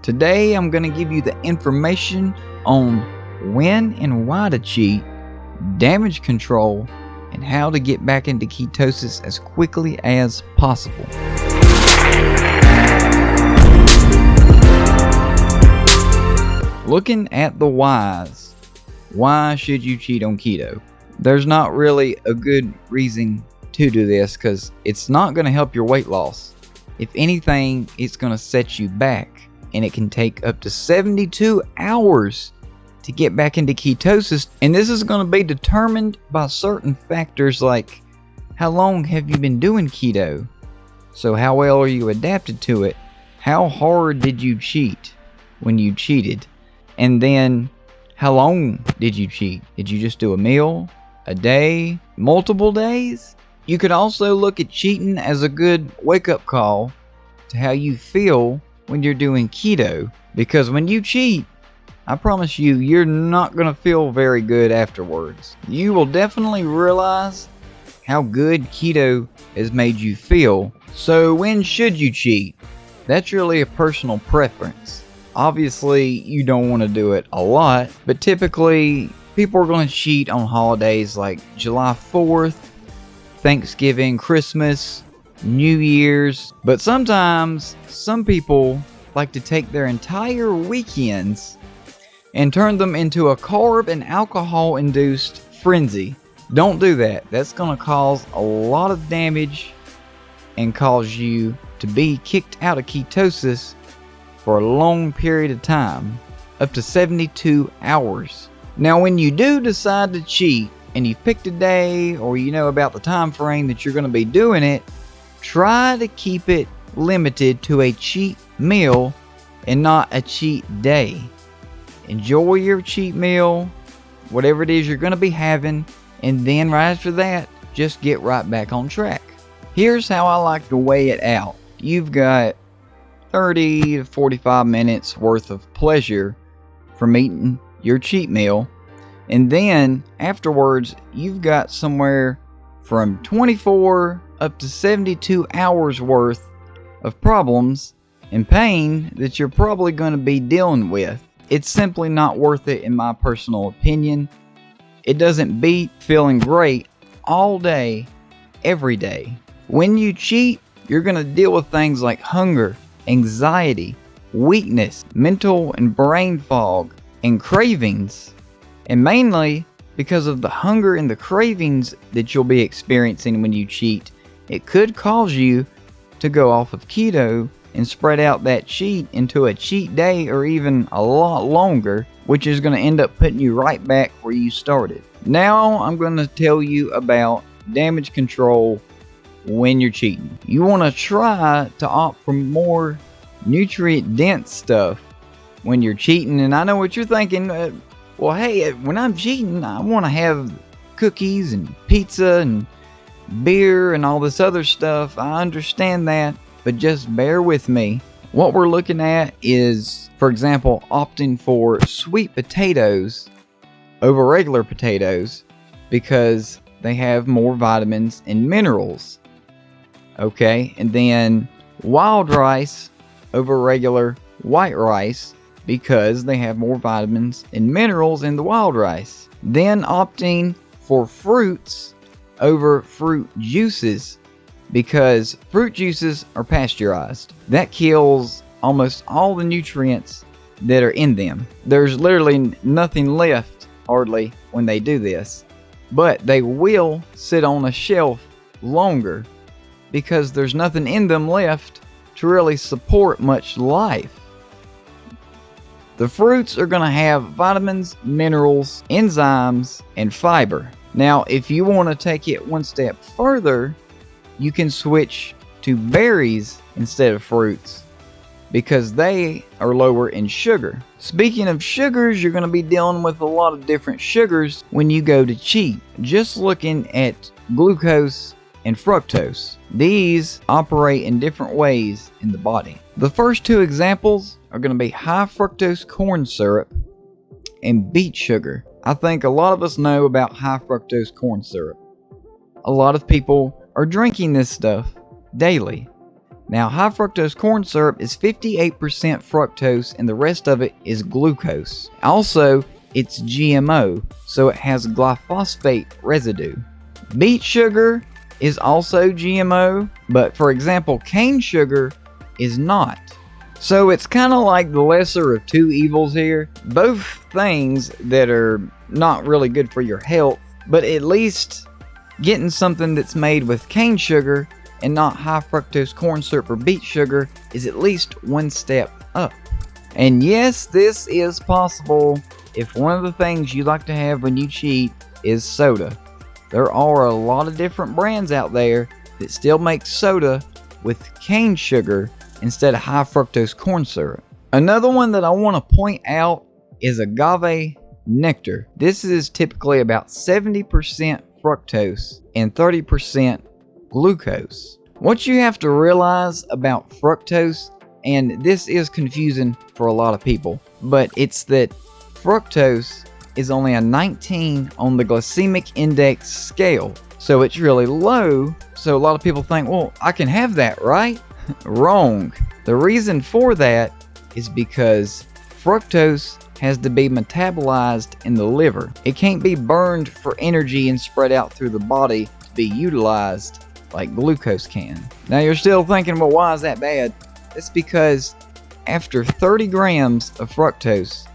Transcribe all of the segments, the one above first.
Today I'm going to give you the information on when and why to cheat, damage control, and how to get back into ketosis as quickly as possible. Looking at the whys. Why should you cheat on keto? There's not really a good reason to do this because it's not going to help your weight loss. If anything, it's going to set you back, and it can take up to 72 hours to get back into ketosis, and this is going to be determined by certain factors like how long have you been doing keto? So how well are you adapted to it? How hard did you cheat when you cheated? And then how long did you cheat? Did you just do a meal, a day, multiple days? You could also look at cheating as a good wake-up call to how you feel when you're doing keto, because when you cheat, I promise you, you're not going to feel very good afterwards. You will definitely realize how good keto has made you feel. So when should you cheat? That's really a personal preference. Obviously, you don't want to do it a lot, but typically people are going to cheat on holidays like July 4th, Thanksgiving, Christmas, New Year's. But sometimes some people like to take their entire weekends and turn them into a carb and alcohol induced frenzy. Don't do that. That's going to cause a lot of damage and cause you to be kicked out of ketosis for a long period of time, up to 72 hours. Now, when you do decide to cheat and you've picked a day, or you know about the time frame that you're going to be doing it, try to keep it limited to a cheat meal and not a cheat day. Enjoy your cheat meal, whatever it is you're going to be having, and then right after that, just get right back on track. Here's how I like to weigh it out. You've got 30 to 45 minutes worth of pleasure from eating your cheat meal, and then afterwards you've got somewhere from 24 up to 72 hours worth of problems and pain that you're probably going to be dealing with. It's simply not worth it in my personal opinion. It doesn't beat feeling great all day, every day. When you cheat, you're going to deal with things like hunger, anxiety, weakness, mental and brain fog, and cravings. And mainly because of the hunger and the cravings that you'll be experiencing when you cheat, it could cause you to go off of keto and spread out that cheat into a cheat day or even a lot longer, which is going to end up putting you right back where you started. Now I'm going to tell you about damage control when you're cheating. You want to try to opt for more nutrient-dense stuff when you're cheating. And I know what you're thinking. Well, hey, when I'm cheating, I want to have cookies and pizza and beer and all this other stuff. I understand that, but just bear with me. What we're looking at is, for example, opting for sweet potatoes over regular potatoes because they have more vitamins and minerals. Okay, and then wild rice over regular white rice because they have more vitamins and minerals in the wild rice. Then opting for fruits over fruit juices because fruit juices are pasteurized. That kills almost all the nutrients that are in them. There's literally nothing left hardly when they do this, but they will sit on a shelf longer because there's nothing in them left to really support much life. The fruits are going to have vitamins, minerals, enzymes, and fiber. Now, if you want to take it one step further, you can switch to berries instead of fruits because they are lower in sugar. Speaking of sugars, you're going to be dealing with a lot of different sugars when you go to cheat. Just looking at glucose and fructose. These operate in different ways in the body. The first two examples are going to be high fructose corn syrup and beet sugar. I think a lot of us know about high fructose corn syrup. A lot of people are drinking this stuff daily. Now, high fructose corn syrup is 58% fructose and the rest of it is glucose. Also, it's GMO, so it has glyphosate residue. Beet sugar is also GMO, but for example, cane sugar is not. So it's kind of like the lesser of two evils here. Both things that are not really good for your health, but at least getting something that's made with cane sugar and not high fructose corn syrup or beet sugar is at least one step up. And yes, this is possible if one of the things you like to have when you cheat is soda. There are a lot of different brands out there that still make soda with cane sugar instead of high fructose corn syrup. Another one that I want to point out is agave nectar. This is typically about 70% fructose and 30% glucose. What you have to realize about fructose, and this is confusing for a lot of people, but it's that fructose is only a 19 on the glycemic index scale. So it's really low. So a lot of people think, well, I can have that, right? Wrong. The reason for that is because fructose has to be metabolized in the liver. It can't be burned for energy and spread out through the body to be utilized like glucose can. Now you're still thinking, well, why is that bad? It's because after 30 grams of fructose,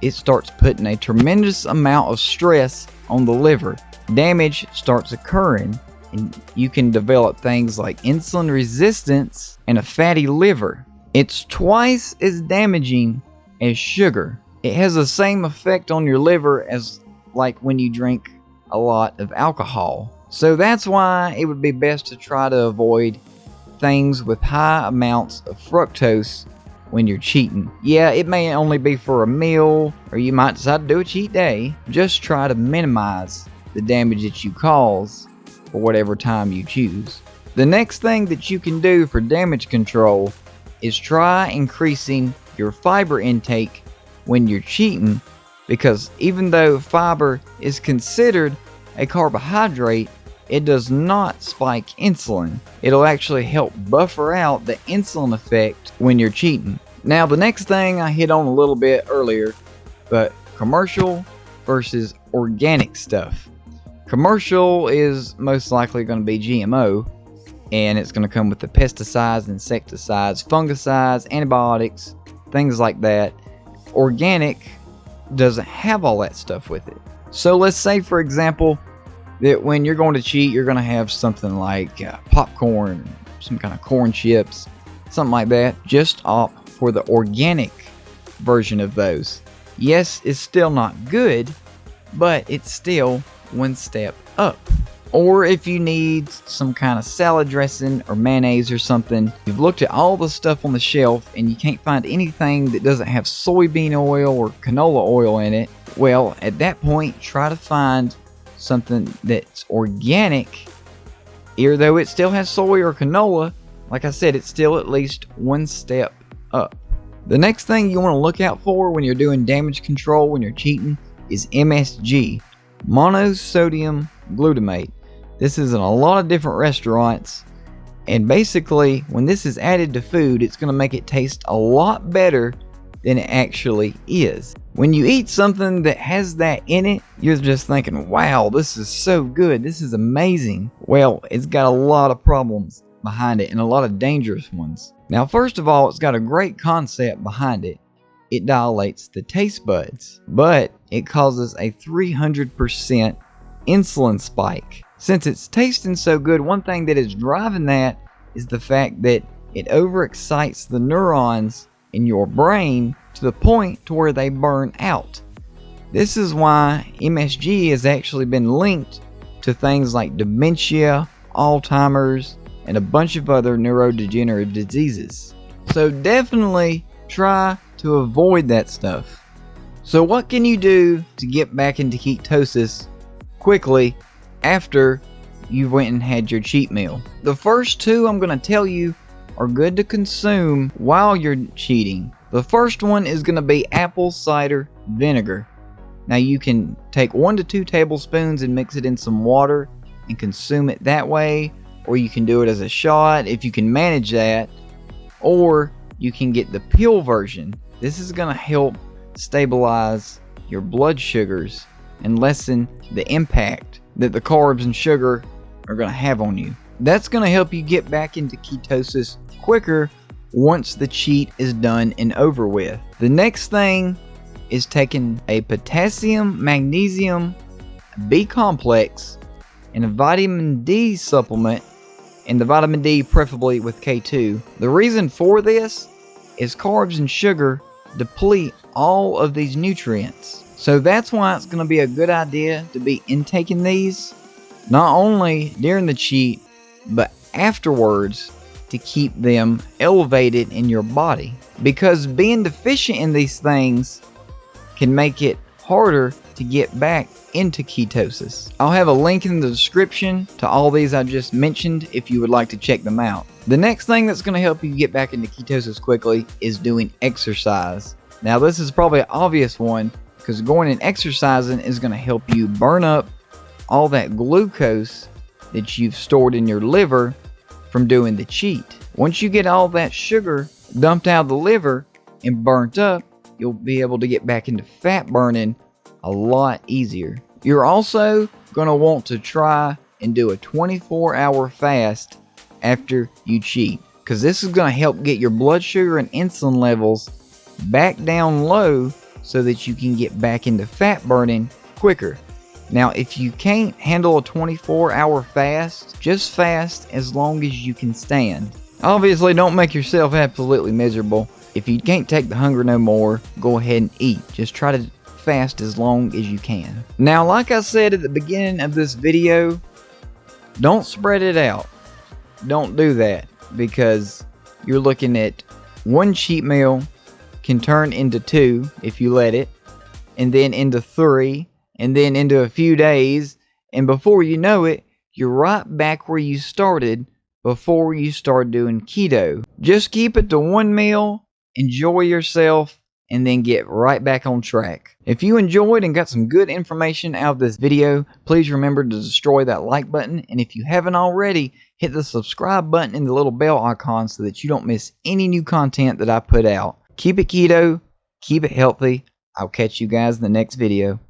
it starts putting a tremendous amount of stress on the liver. Damage starts occurring, and you can develop things like insulin resistance and a fatty liver. It's twice as damaging as sugar. It has the same effect on your liver as like when you drink a lot of alcohol. So that's why it would be best to try to avoid things with high amounts of fructose when you're cheating. Yeah, it may only be for a meal, or you might decide to do a cheat day. Just try to minimize the damage that you cause for whatever time you choose. The next thing that you can do for damage control is try increasing your fiber intake when you're cheating, because even though fiber is considered a carbohydrate, it does not spike insulin. It'll actually help buffer out the insulin effect when you're cheating. Now, the next thing I hit on a little bit earlier, but commercial versus organic stuff. Commercial is most likely going to be GMO, and it's going to come with the pesticides, insecticides, fungicides, antibiotics, things like that. Organic doesn't have all that stuff with it. So let's say, for example, that when you're going to cheat, you're going to have something like popcorn, some kind of corn chips, something like that. Just opt for the organic version of those. Yes, it's still not good, but it's still one step up. Or if you need some kind of salad dressing or mayonnaise or something, you've looked at all the stuff on the shelf and you can't find anything that doesn't have soybean oil or canola oil in it. Well, at that point, try to find something that's organic. Even though it still has soy or canola, like I said, it's still at least one step up. The next thing you want to look out for when you're doing damage control when you're cheating is MSG, monosodium glutamate. This is in a lot of different restaurants, and basically when this is added to food, it's going to make it taste a lot better than it actually is. When you eat something that has that in it, you're just thinking, wow, this is so good, this is amazing. Well, it's got a lot of problems behind it and a lot of dangerous ones. Now, first of all, it's got a great concept behind it. It dilates the taste buds, but it causes a 300% insulin spike. Since it's tasting so good, one thing that is driving that is the fact that it overexcites the neurons in your brain to the point to where they burn out. This is why MSG has actually been linked to things like dementia, Alzheimer's, and a bunch of other neurodegenerative diseases. So definitely try to avoid that stuff. So what can you do to get back into ketosis quickly after you went and had your cheat meal? The first two I'm going to tell you are good to consume while you're cheating. The first one is going to be apple cider vinegar. Now you can take 1 to 2 tablespoons and mix it in some water and consume it that way, or you can do it as a shot if you can manage that, or you can get the pill version. This is going to help stabilize your blood sugars and lessen the impact that the carbs and sugar are going to have on you. That's going to help you get back into ketosis quicker once the cheat is done and over with. The next thing is taking a potassium, magnesium, B complex, and a vitamin D supplement, and the vitamin D preferably with K2. The reason for this is carbs and sugar deplete all of these nutrients. So that's why it's going to be a good idea to be intaking these not only during the cheat but afterwards to keep them elevated in your body, because being deficient in these things can make it harder to get back into ketosis. I'll have a link in the description to all these I just mentioned if you would like to check them out. The next thing that's going to help you get back into ketosis quickly is doing exercise. Now this is probably an obvious one, because going and exercising is going to help you burn up all that glucose that you've stored in your liver from doing the cheat. Once you get all that sugar dumped out of the liver and burnt up, you'll be able to get back into fat burning a lot easier. You're also going to want to try and do a 24-hour fast after you cheat, because this is going to help get your blood sugar and insulin levels back down low so that you can get back into fat burning quicker. Now, if you can't handle a 24-hour fast, just fast as long as you can stand. Obviously, don't make yourself absolutely miserable. If you can't take the hunger no more, go ahead and eat. Just try to fast as long as you can. Now, like I said at the beginning of this video, don't spread it out. Don't do that, because you're looking at one cheat meal can turn into 2 if you let it, and then into 3, and then into a few days, and before you know it, you're right back where you started before you start doing keto. Just keep it to 1 meal, enjoy yourself, and then get right back on track. If you enjoyed and got some good information out of this video, please remember to destroy that like button, and if you haven't already, hit the subscribe button and the little bell icon so that you don't miss any new content that I put out. Keep it keto, keep it healthy. I'll catch you guys in the next video.